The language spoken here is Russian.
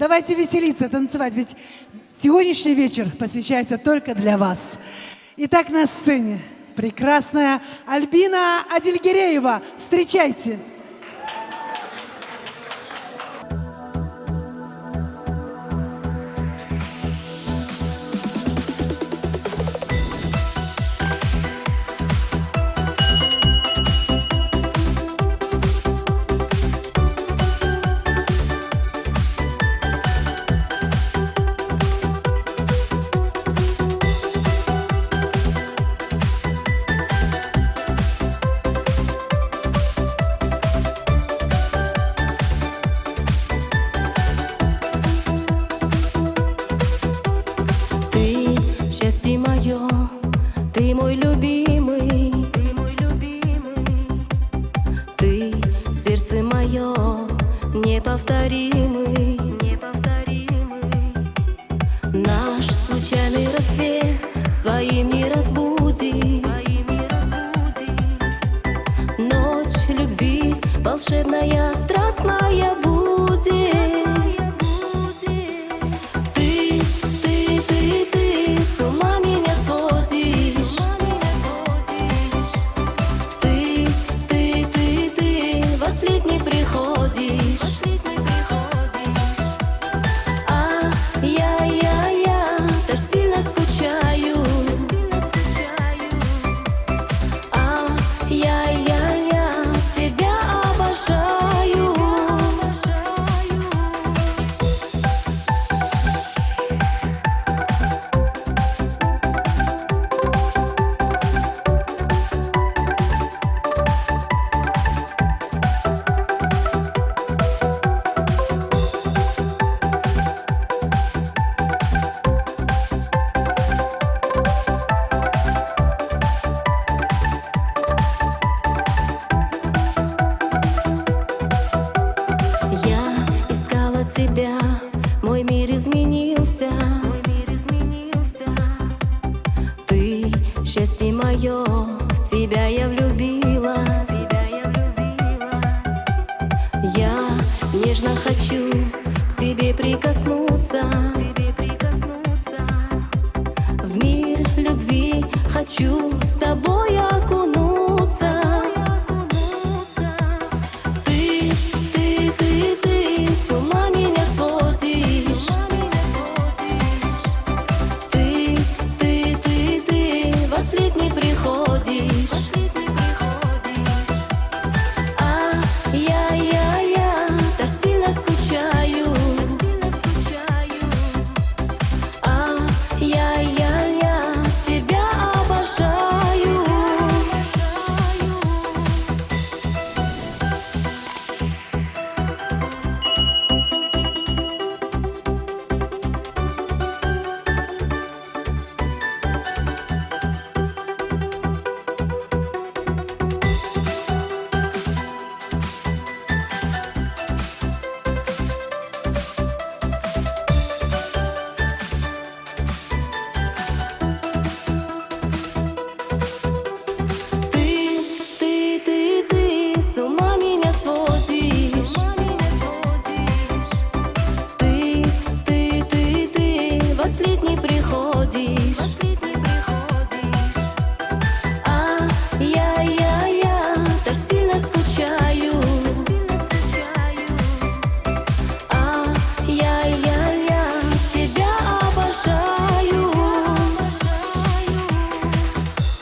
Давайте веселиться, танцевать, ведь сегодняшний вечер посвящается только для вас. Итак, на сцене прекрасная Альбина Адильгереева. Встречайте! Ты мой любимый, ты сердце мое неповторимый, наш случайный рассвет своим не разбуди, ночь любви волшебная, страстная будет. Тебя, мой мир изменился, ты счастье мое, в тебя я влюбилась, я нежно хочу к тебе прикоснуться, в мир любви хочу